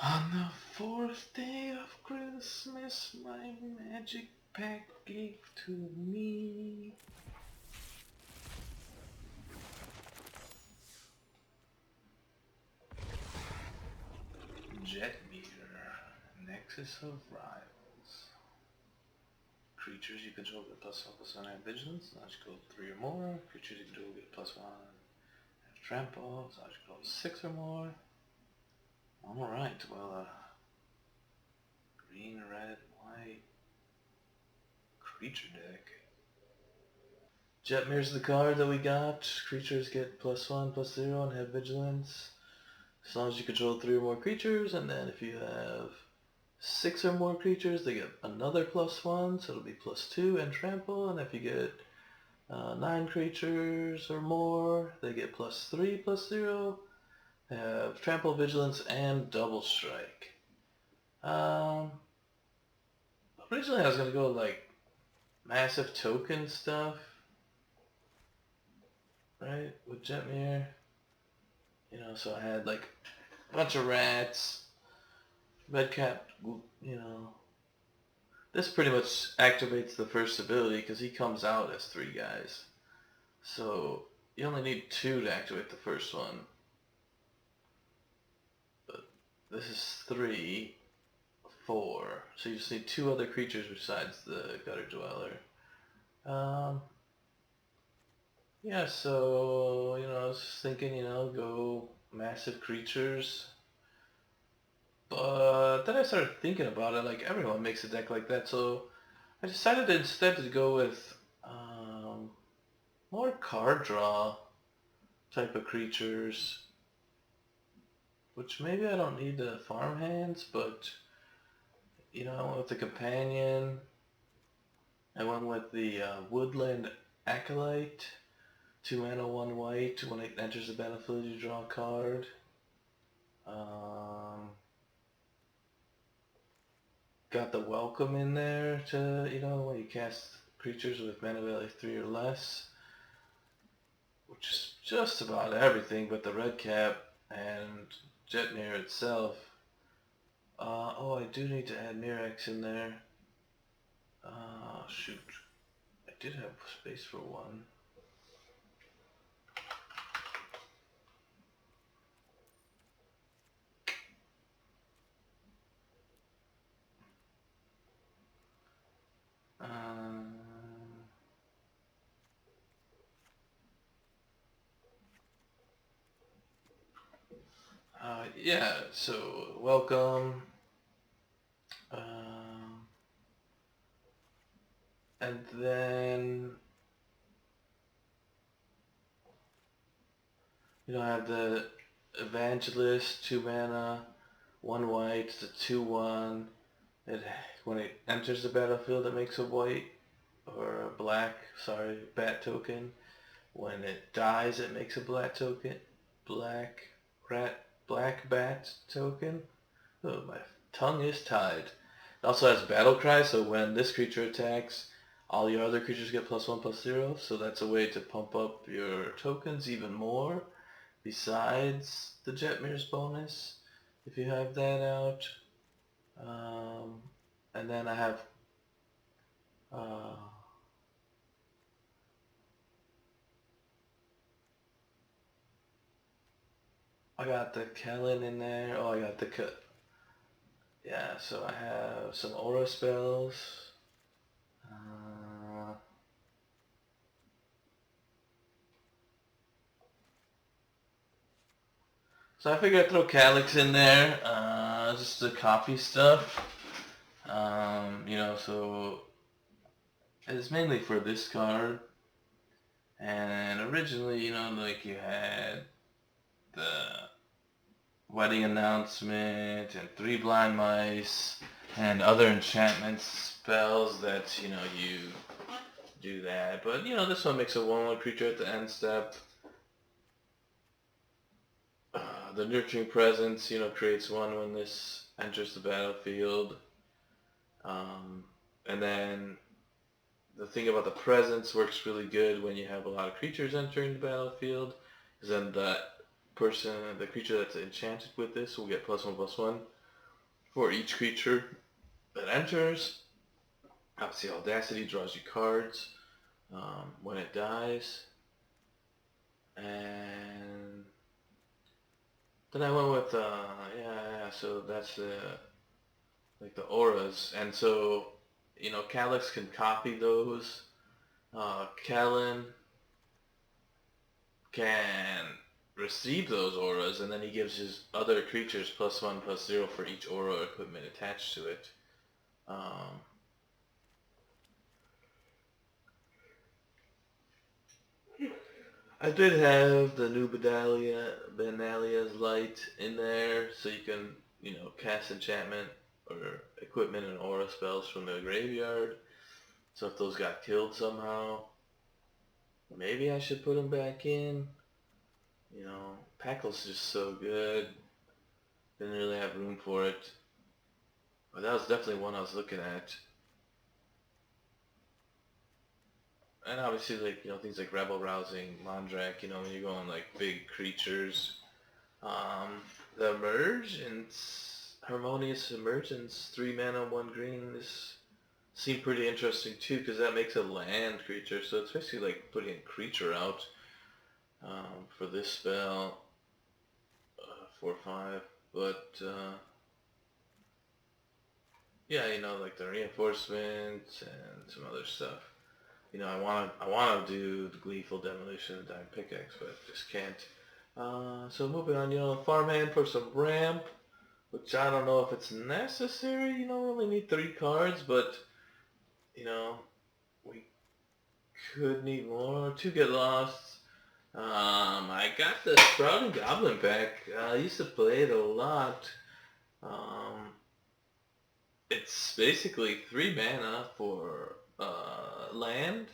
On the fourth day of Christmas, my magic pack gave to me. Jetmir, Nexus of Revels. Creatures you control get +1/+1 have vigilance, logical 3 or more. Creatures you control get +1 have trample, logical 6 or more. Alright, well, green, red, white creature deck. Jetmir's the card that we got. Creatures get +1/+0 and have vigilance. As long as you control 3 or more creatures, and then if you have 6 or more creatures, they get another +1, so it'll be +2 and trample, and if you get 9 creatures or more, they get +3/+0, have trample, vigilance, and double strike. Originally I was going to go like massive token stuff, right, with Jetmir. You know, so I had like a bunch of rats, red cap, you know. This pretty much activates the first ability because he comes out as 3 guys. So you only need 2 to activate the first one. But this is 3, 4. So you just need 2 other creatures besides the Gutter Dweller. Yeah, so, you know, I was just thinking, you know, go massive creatures. But then I started thinking about it, like everyone makes a deck like that, so I decided instead to go with more card draw type of creatures, which maybe I don't need the farm hands, but you know, I went with the companion. I went with the woodland acolyte, 2 mana, 1 white. When it enters the battlefield, you draw a card. Got the welcome in there to, you know, when you cast creatures with mana value 3 or less, which is just about everything but the red cap and Jetmir itself. Oh, I do need to add Mirex in there. Shoot. I did have space for one. Yeah, so welcome. And then, you know, I have the Evangelist, 2 mana, 1 white, it's a 2/1. When it enters the battlefield, it makes a white, or a black, sorry, bat token. When it dies, it makes a black token, black bat token. Oh, my tongue is tied. It also has battle cry, so when this creature attacks, all your other creatures get +1/+0, so that's a way to pump up your tokens even more, besides the Jetmir's bonus, if you have that out. And then I have I got the Kellen in there. Oh, I got the yeah, so I have some aura spells. So I figured I'd throw Calyx in there, just the copy stuff. You know, so it's mainly for this card. And originally, you know, like you had the wedding announcement and 3 blind mice and other enchantment spells that, you know, you do that. But, you know, this one makes a 1/1 creature at the end step. The Nurturing Presence, you know, creates 1 when this enters the battlefield. And then the thing about the Presence works really good when you have a lot of creatures entering the battlefield, because then the creature that's enchanted with this will get +1/+1. for each creature that enters. Obviously, Audacity draws you cards when it dies. And then I went with, so that's like the auras. And so, Calyx can copy those. Kellen can receive those auras, and then he gives his other creatures +1/+0 for each aura equipment attached to it. I did have the new Benalia's Light in there, so you can, cast enchantment or equipment and aura spells from the graveyard. So if those got killed somehow, maybe I should put them back in. Packle's just so good. Didn't really have room for it. But that was definitely one I was looking at. And obviously, things like Rebel Rousing, Mondrak, when you're going, big creatures. The Emergence, Harmonious Emergence, 3 mana, 1 green, this seemed pretty interesting too, because that makes a land creature, so it's basically like putting a creature out for this spell, 4/5, but yeah, like the reinforcements and some other stuff. I want to do the Gleeful Demolition and Dying Pickaxe, but I just can't. So moving on, farmhand for some ramp, which I don't know if it's necessary. We only need 3 cards, but we could need more. 2 get lost. I got the Sprouting Goblin pack. I used to play it a lot. It's basically 3 mana for land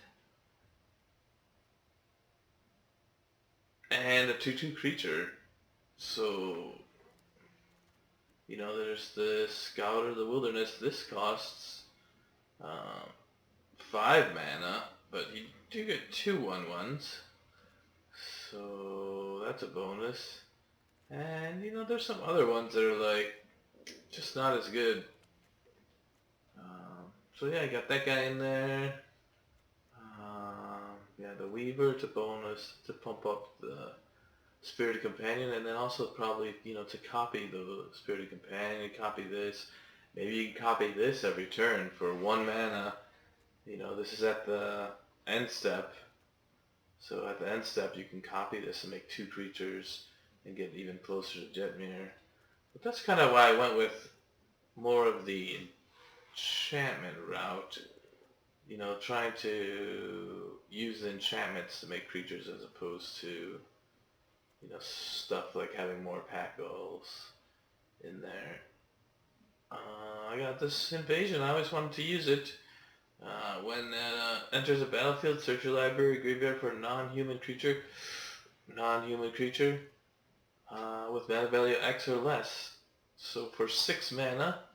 and a 2/2 creature. So, there's the Scout of the Wilderness. This costs 5 mana, but you do get 2 1/1s. So that's a bonus. And, there's some other ones that are just not as good. So yeah, I got that guy in there. Yeah, the Weaver, it's a bonus to pump up the Spirited Companion, and then also probably, to copy the Spirited Companion, copy this. Maybe you can copy this every turn for 1 mana. This is at the end step. So at the end step, you can copy this and make 2 creatures and get even closer to Jetmir. But that's kind of why I went with more of the enchantment route. Trying to use the enchantments to make creatures as opposed to, stuff like having more Packles in there. I got this Invasion. I always wanted to use it. When enters a battlefield, search your library graveyard for a non-human creature. With mana value X or less. So for 6 mana,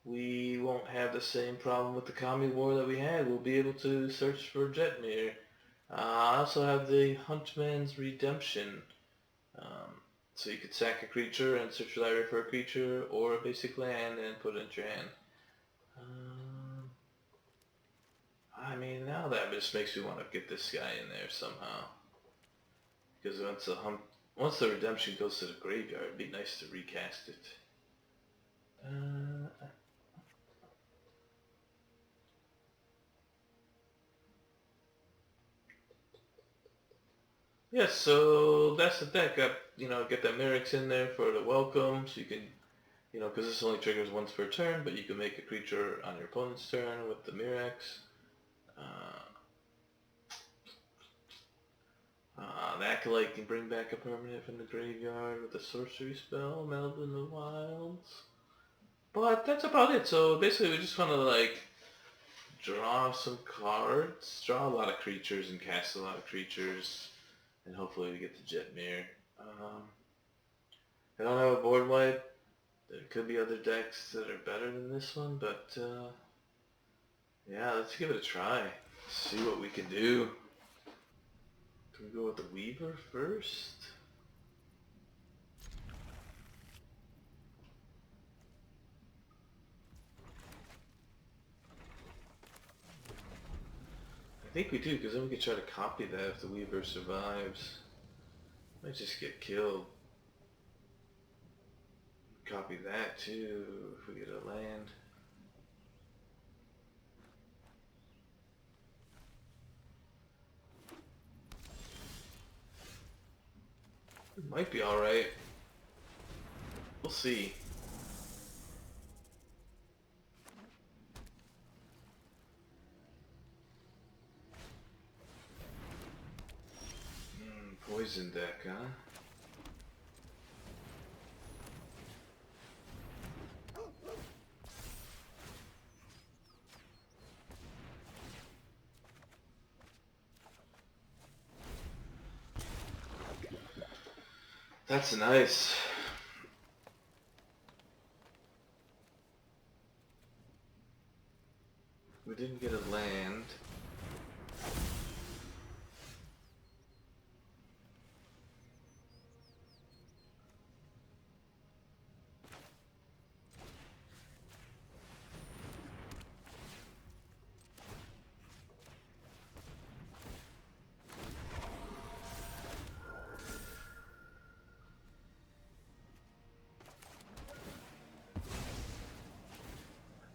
we won't have the same problem with the Kami War that we had. We'll be able to search for Jetmir. I also have the Huntman's Redemption. So you could sack a creature and search your library for a creature or a basic land and put it into your hand. Now that just makes me want to get this guy in there somehow. Because once the redemption goes to the graveyard, it'd be nice to recast it. Yeah, so that's the deck. Get the Merrick's in there for the welcome, so you can, because this only triggers once per turn, but you can make a creature on your opponent's turn with the Mirrex. The Acolyte can bring back a permanent from the graveyard with a sorcery spell, Meld in the Wilds. But that's about it. So basically we just want to draw some cards, draw a lot of creatures and cast a lot of creatures, and hopefully we get to Jetmir. I don't have a board wipe. There could be other decks that are better than this one, but yeah, let's give it a try. See what we can do. Can we go with the Weaver first? think we do, because then we could try to copy that if the Weaver survives. Might just get killed. Copy that too, if we get a land. It might be alright. We'll see. Poison deck, huh? That's nice. We didn't get a land.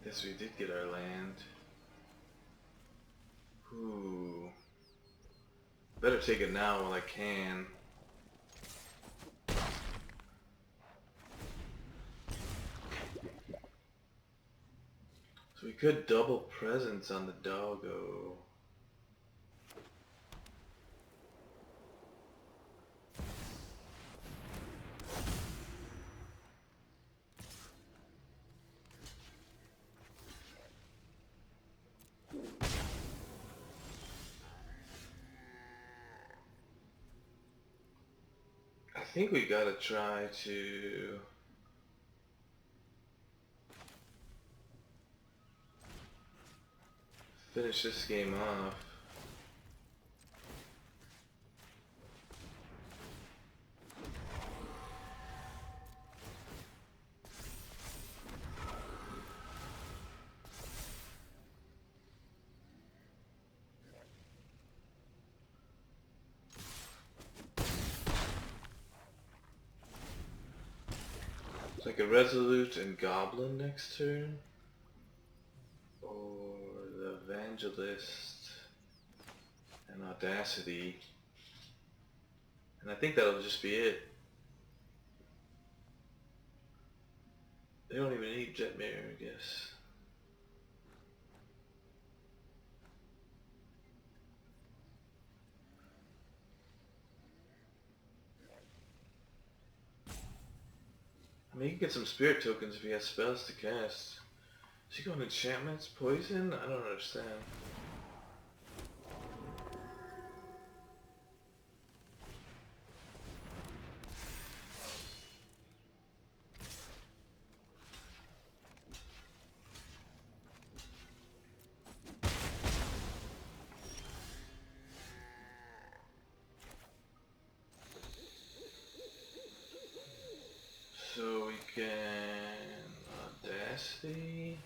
Guess we did get our land. Ooh. Better take it now while I can. So we could double presence on the doggo. I think we gotta try to finish this game off. It's like a Resolute and Goblin next turn. Or the Evangelist and Audacity. And I think that'll just be it. They don't even need Jetmir, I guess. I mean, you can get some spirit tokens if he has spells to cast. Is he going enchantments? Poison? I don't understand. So we can Audacity.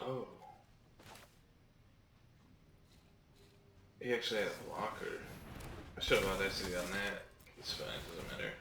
Oh. He actually had a blocker. I should have Audacity on that. It's fine, it doesn't matter.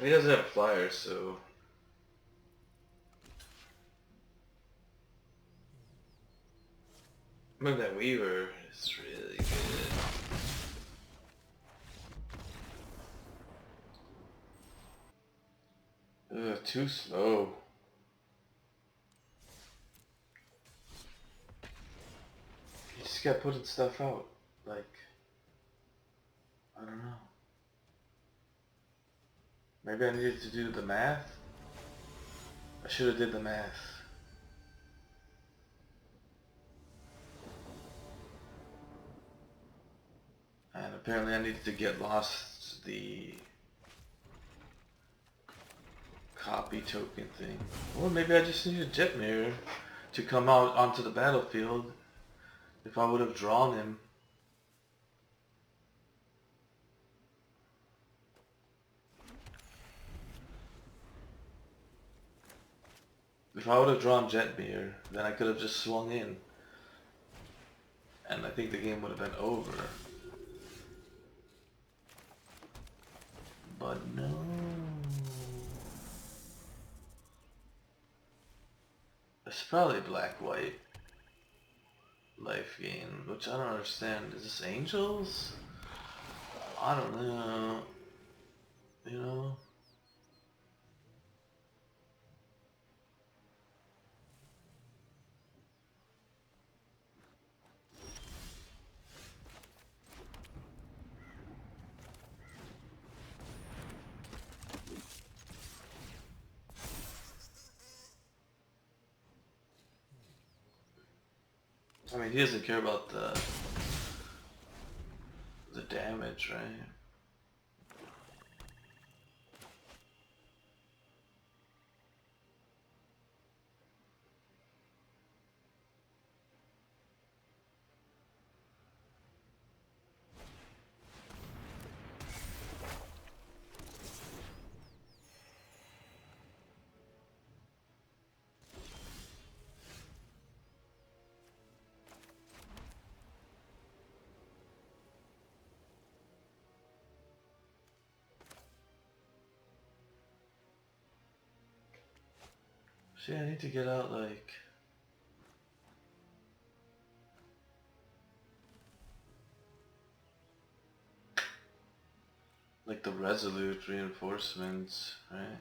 He doesn't have flyers, so... I mean, that Weaver is really good. Ugh, too slow. just kept putting stuff out. Like, I don't know. Maybe I needed to do the math? I should have did the math. And apparently I needed to get lost the copy token thing. Or maybe I just needed Jetmir to come out onto the battlefield if I would have drawn him. If I would have drawn Jetmir, then I could have just swung in. And I think the game would have been over. But no. It's probably black-white life gain, which I don't understand. Is this angels? I don't know. You know? I mean, he doesn't care about the damage, right? See, I need to get out, like the resolute reinforcements, right?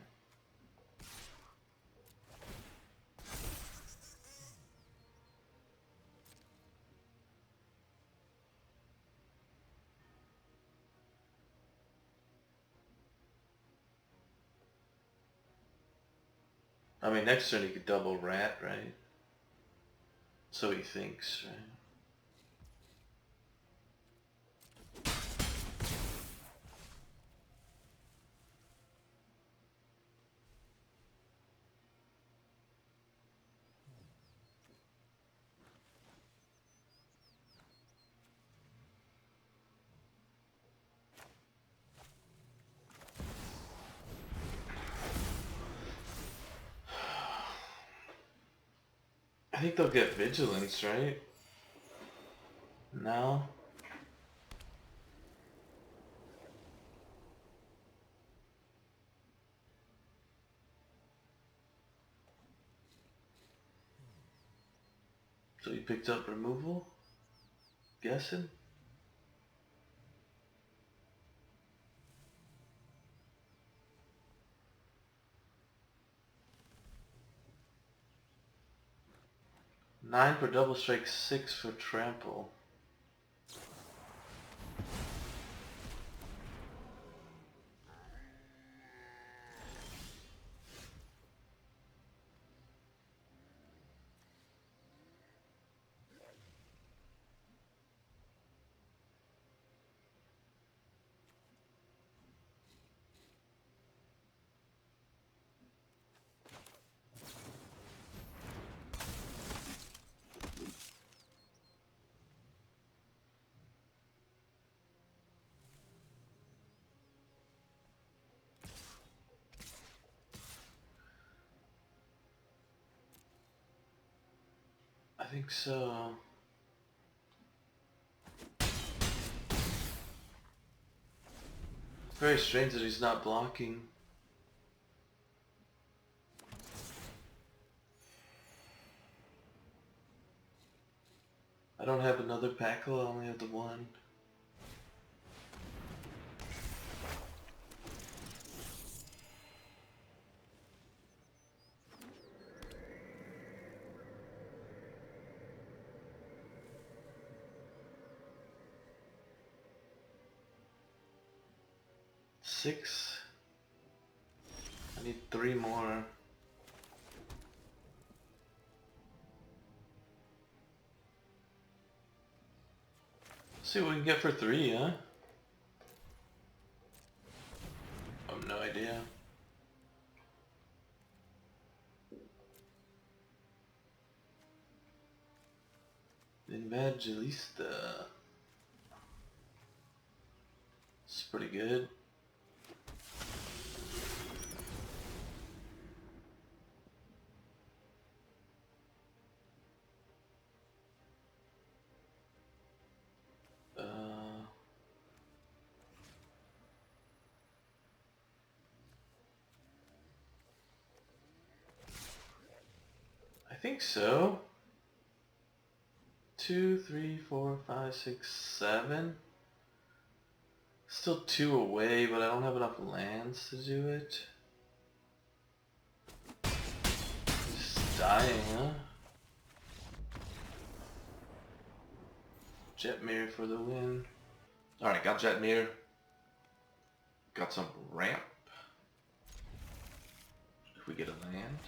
I mean, next turn he could double rat, right? So he thinks, right? I think they'll get vigilance, right? No? So he picked up removal? Guessing? Nine for double strike, 6 for trample. I think so. Very strange that he's not blocking. I don't have another Pakal, I only have the one. 6. I need 3 more. Let's see what we can get for 3, huh? I have no idea. Evangelista. It's pretty good. I think so. 2, 3, 4, 5, 6, 7. Still 2 away, but I don't have enough lands to do it. Just dying, huh? Jetmir for the win. Alright, got Jetmir. Got some ramp. If we get a land.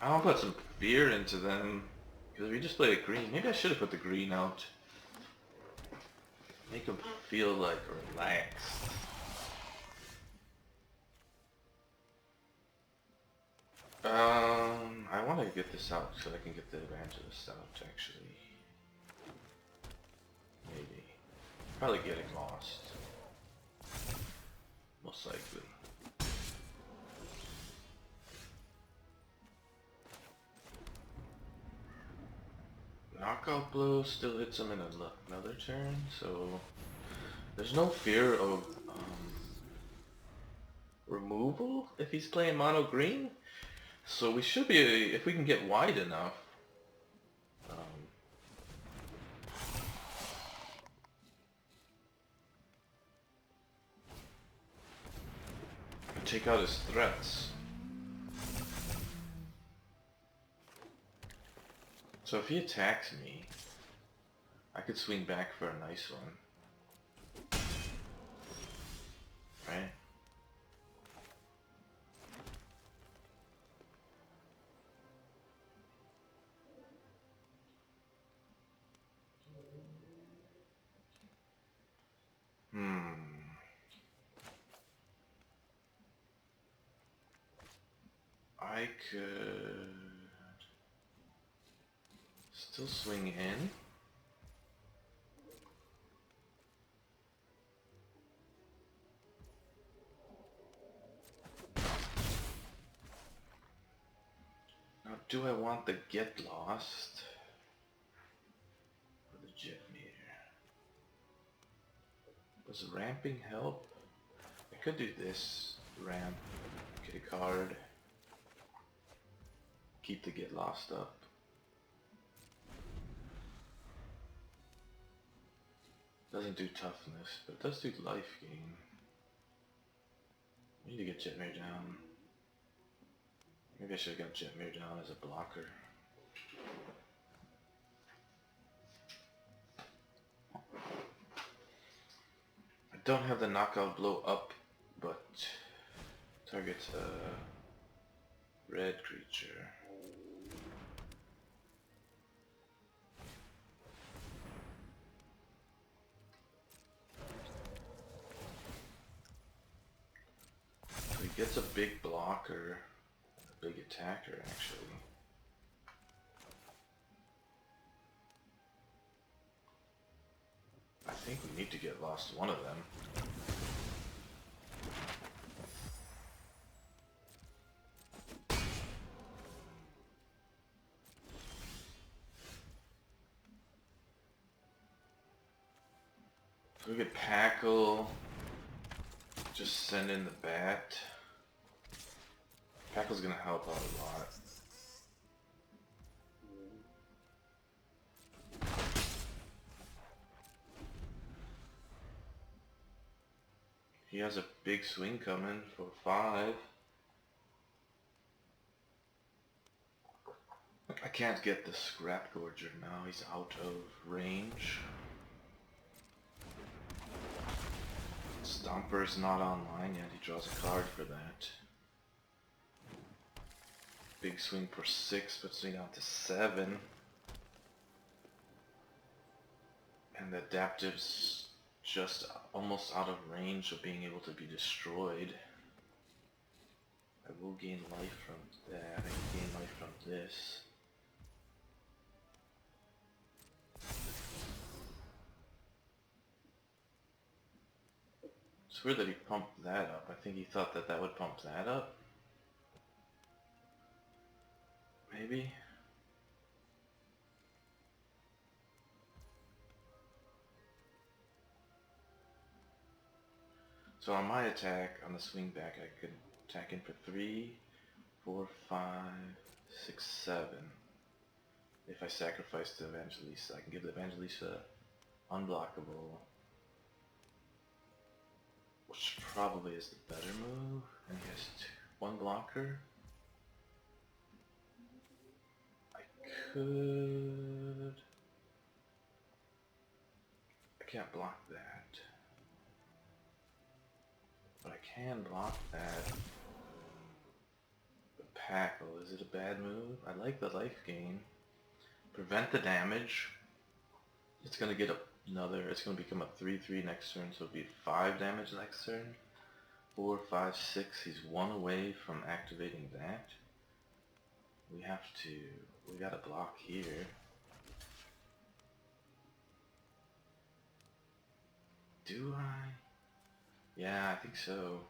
I want to put some fear into them. Because if we just play a green, maybe I should have put the green out. Make them feel like relaxed. I want to get this out so I can get the evangelist out, actually. Maybe. Probably getting lost. Most likely. Knockout blow still hits him in another turn, so there's no fear of removal if he's playing mono green. So we should be, if we can get wide enough. Take out his threats. So if he attacks me, I could swing back for a nice one. Right? I could still swing in. Now, do I want the get lost or the Jetmir? Does ramping help? I could do this ramp, get a card, keep the get lost up. Doesn't do toughness, but it does do life gain. I need to get Jetmir down. Maybe I should have got Jetmir down as a blocker. I don't have the knockout blow up, but targets a red creature. So he gets a big blocker, a big attacker actually. I think we need to get lost one of them. So we could Packle, just send in the bat. Packle's gonna help out a lot. He has a big swing coming for 5. I can't get the Scrap Gorger now, he's out of range. Stomper's not online yet, he draws a card for that. Big swing for 6 puts me down to 7. And the Adaptive's just almost out of range of being able to be destroyed. I will gain life from that, I can gain life from this. It's weird that he pumped that up. I think he thought that that would pump that up. Maybe? So on my attack, on the swing back, I could attack in for 3, 4, 5, 6, 7. If I sacrifice the Evangelista, I can give the Evangelista unblockable, which probably is the better move. And he has 1 blocker. I could... I can't block that. But I can block that. The Pakal, is it a bad move? I like the life gain. Prevent the damage. It's gonna get another, it's gonna become a 3/3 next turn, so it'll be 5 damage next turn. 4, 5, 6, he's 1 away from activating that. We gotta block here. Do I? Yeah, I think so.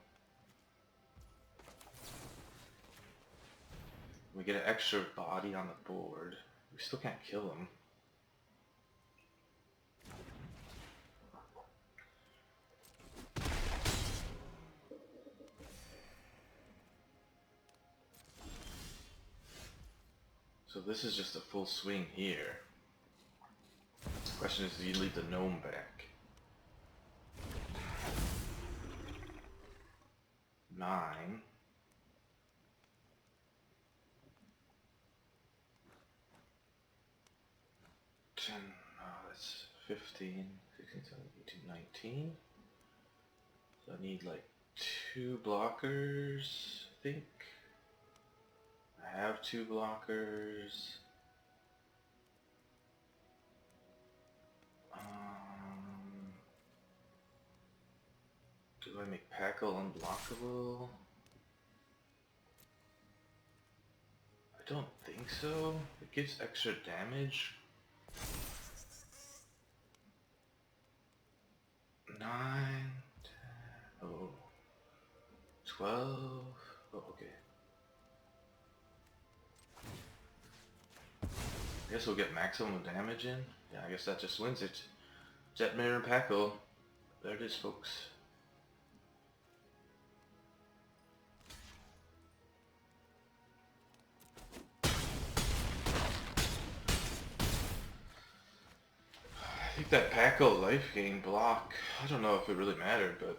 We get an extra body on the board. We still can't kill him. So this is just a full swing here. The question is, do you leave the gnome back? 9. 10, that's 15, 16, 17, 18, 19. So I need like 2 blockers, I think. I have 2 blockers. Do I make Pakal unblockable? I don't think so. It gives extra damage. 9, 10, oh, 12, oh, okay. I guess we'll get maximum damage in. Yeah, I guess that just wins it. Jetmir and Pakal. There it is, folks. I think that Pakal life gain block, I don't know if it really mattered, but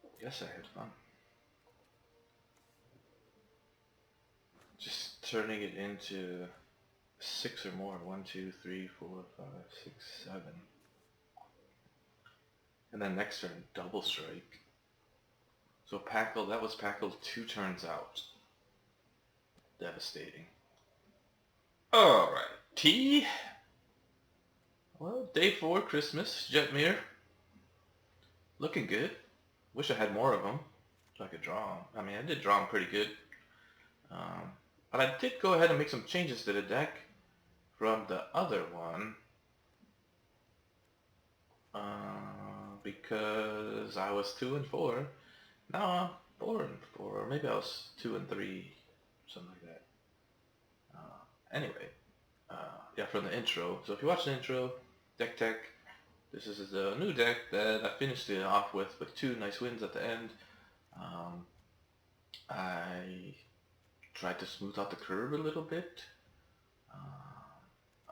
I guess I had fun. Just turning it into 6 or more. 1, 2, 3, 4, 5, 6, 7. And then next turn, double strike. So Pakal, that was Pakal 2 turns out. Devastating. Alright, T. Well, day 4, Christmas, Jetmir. Looking good. Wish I had more of them, so I could draw them. I mean, I did draw them pretty good. But I did go ahead and make some changes to the deck from the other one. Because I was 2 and 4. Now I'm 4 and 4, or maybe I was 2 and 3, something like that. Anyway, yeah, from the intro. So if you watch the intro, Deck Tech, this is the new deck that I finished it off with 2 nice wins at the end. I tried to smooth out the curve a little bit.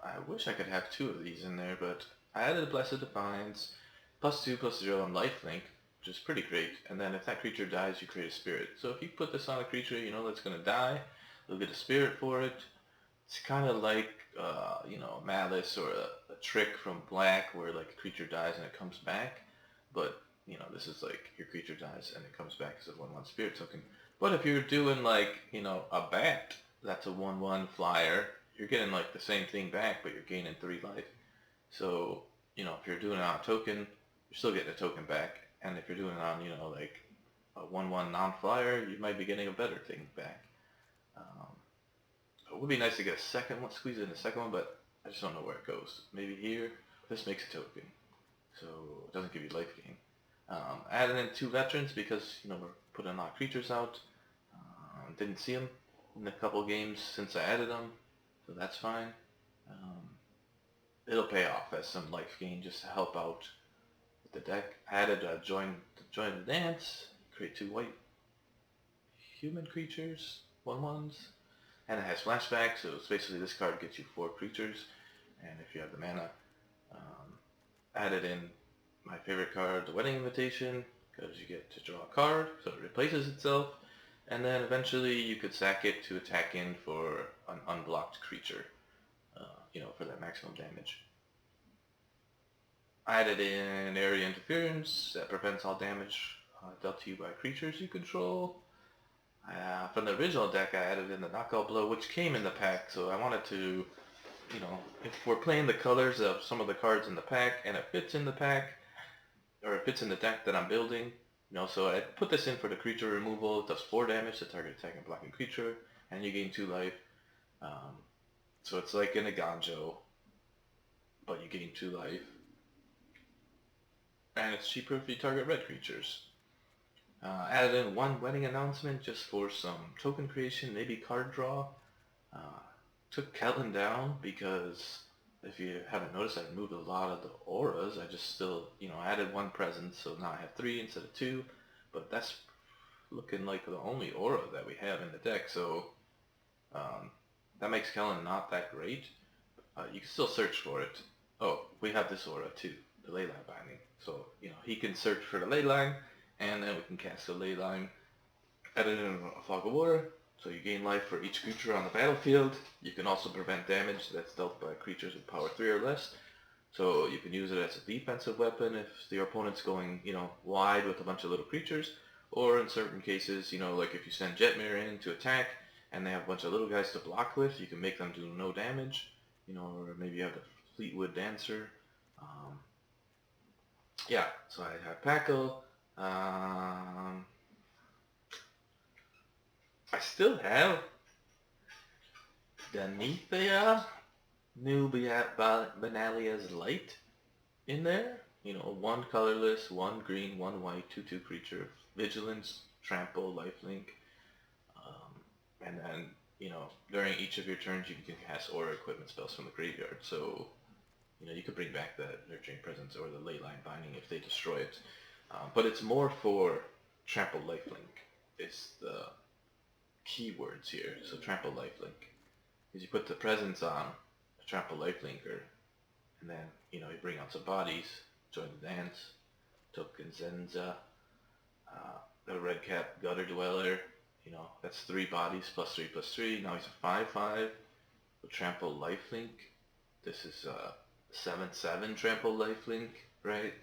I wish I could have 2 of these in there, but I added a Blessed Defiance, +2/+0 on lifelink, which is pretty great. And then if that creature dies, you create a spirit. So if you put this on a creature you know that's going to die, you'll get a spirit for it. It's kind of like, you know, Malice or a trick from Black where like a creature dies and it comes back. But, you know, this is like your creature dies and it comes back as a 1/1 spirit token. But if you're doing like, you know, a bat, that's a 1/1 flyer, you're getting like the same thing back, but you're gaining 3 life. So, you know, if you're doing it on a token, you're still getting a token back. And if you're doing it on, you know, like a 1/1 non-flyer, you might be getting a better thing back. It would be nice to get a second one, squeeze in a second one, but I just don't know where it goes. Maybe here, this makes a token, so it doesn't give you life gain. Added in 2 veterans because, you know, we're putting a lot of creatures out. Didn't see them in a couple games since I added them, so that's fine. It'll pay off as some life gain just to help out with the deck. Added join the dance, create 2 white human creatures, 1/1s. And it has flashback, so it's basically this card gets you 4 creatures, and if you have the mana, added in my favorite card, the Wedding Invitation, because you get to draw a card, so it replaces itself, and then eventually you could sack it to attack in for an unblocked creature, you know, for that maximum damage. I added in Area Interference that prevents all damage dealt to you by creatures you control. From the original deck, I added in the Knockout Blow, which came in the pack, so I wanted to, you know, if we're playing the colors of some of the cards in the pack, and it fits in the pack, or it fits in the deck that I'm building, you know, so I put this in for the creature removal. It does 4 damage to target attacking blocking creature, and you gain 2 life. So it's like in a Ganjo, but you gain 2 life. And it's cheaper if you target red creatures. Added in 1 wedding announcement just for some token creation, maybe card draw. Took Kellen down because if you haven't noticed, I removed a lot of the auras. I just still, you know, added 1 presence, so now I have 3 instead of 2. But that's looking like the only aura that we have in the deck, so that makes Kellen not that great. You can still search for it. Oh, we have this aura too, the Leyline Binding. So, you know, he can search for the Leyline, and then we can cast the Leyline. Added in a Fog of War, so you gain life for each creature on the battlefield. You can also prevent damage that's dealt by creatures with power 3 or less. So you can use it as a defensive weapon if your opponent's going, you know, wide with a bunch of little creatures. Or in certain cases, you know, like if you send Jetmir in to attack, and they have a bunch of little guys to block with, you can make them do no damage. You know, or maybe you have the Fleetwood Dancer. Yeah, so I have Pakal. I still have the Nethea New Benalia's Light in there. You know, 1 colorless, 1 green, 1 white, 2/2 creature, vigilance, trample, lifelink. And then, you know, during each of your turns you can cast aura equipment spells from the graveyard. So, you know, you could bring back the Nurturing Presence or the Leyline Binding if they destroy it. But it's more for trample, lifelink. It's the keywords here. So trample, lifelink. Because you put the presence on a trample, lifelinker, and then, you know, you bring out some bodies, join the dance, token Zenza, the red cap gutter dweller, you know, that's 3 bodies plus 3/3. Now he's a 5/5 with trample, lifelink. This is a 7/7 trample, lifelink, right?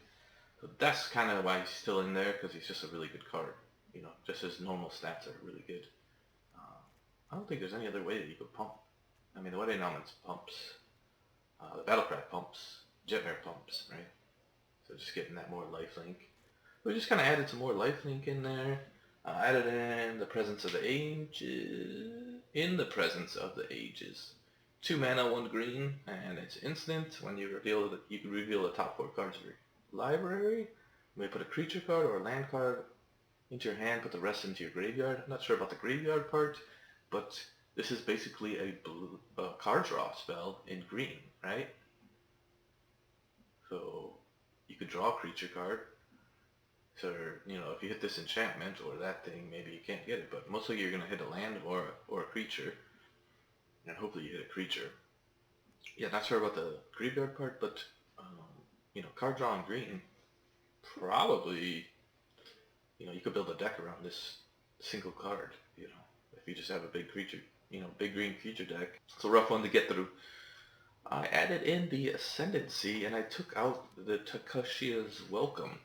So that's kind of why he's still in there, because he's just a really good card. You know, just his normal stats are really good. I don't think there's any other way that you could pump. I mean, the Wedding Announcement pumps, the Battlecry pumps, Jetmir pumps, right? So just getting that more lifelink. We just kind of added some more lifelink in there. Added in the Presence of the Ages. In the Presence of the Ages. 2 mana, 1 green, and it's instant. When you reveal that, you can reveal the top 4 cards of your library. You may put a creature card or a land card into your hand, put the rest into your graveyard. I'm not sure about the graveyard part, but this is basically a card draw spell in green, right? So you could draw a creature card. So, you know, if you hit this enchantment or that thing, maybe you can't get it, but mostly you're going to hit a land or a creature, and hopefully you hit a creature. Yeah, not sure about the graveyard part, but, you know, card draw in green, probably You know, you could build a deck around this single card, you know, if you just have a big creature, you know, big green creature deck. It's a rough one to get through. I added in the Ascendancy and I took out the Takashia's Welcome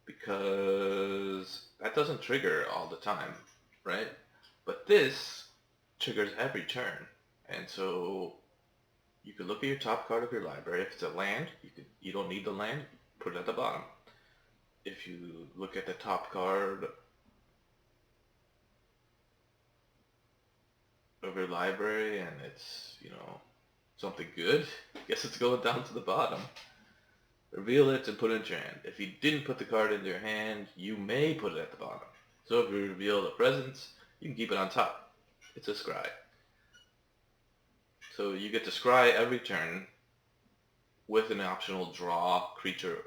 because that doesn't trigger all the time, right? But this triggers every turn. And so you could look at your top card of your library. If it's a land, you don't need the land, put it at the bottom. If you look at the top card of your library and it's, you know, something good, I guess it's going down to the bottom. Reveal it and put it in your hand. If you didn't put the card into your hand, you may put it at the bottom. So if you reveal the presence, you can keep it on top. It's a scry. So you get to scry every turn with an optional draw creature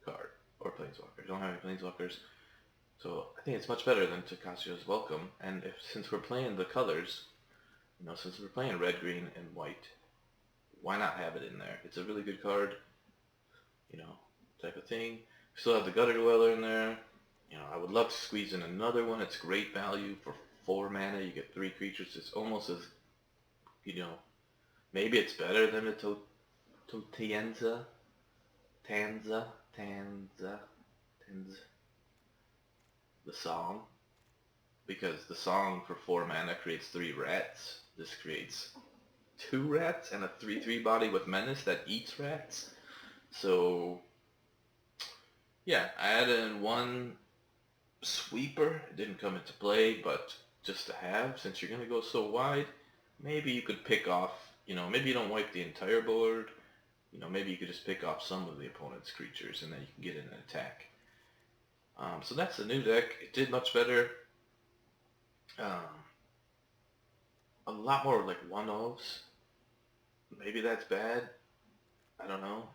card or planeswalker. You don't have any planeswalkers. So I think it's much better than Takashia's Welcome. And since we're playing the colors, you know, since we're playing red, green, and white, why not have it in there? It's a really good card, you know, type of thing. We still have the Gutter Dweller in there. You know, I would love to squeeze in another one. It's great value for 4 mana. You get 3 creatures. It's almost as, you know, maybe it's better than the Totentanz. The song. Because the song for 4 mana creates 3 rats. This creates 2 rats and a 3/3 body with menace that eats rats. So, yeah, I added in 1 sweeper. It didn't come into play, but just to have, since you're going to go so wide, maybe you could pick off, you know, maybe you don't wipe the entire board. You know, maybe you could just pick off some of the opponent's creatures and then you can get in an attack. So that's the new deck. It did much better. A lot more like one-offs. Maybe that's bad. I don't know.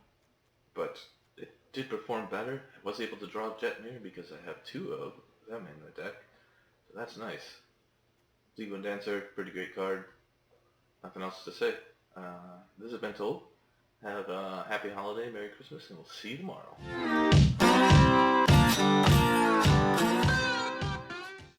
But it did perform better. I was able to draw Jetmir because I have 2 of them in the deck. So that's nice. League Dancer, pretty great card. Nothing else to say. This has been Told. Have a happy holiday, Merry Christmas, and we'll see you tomorrow.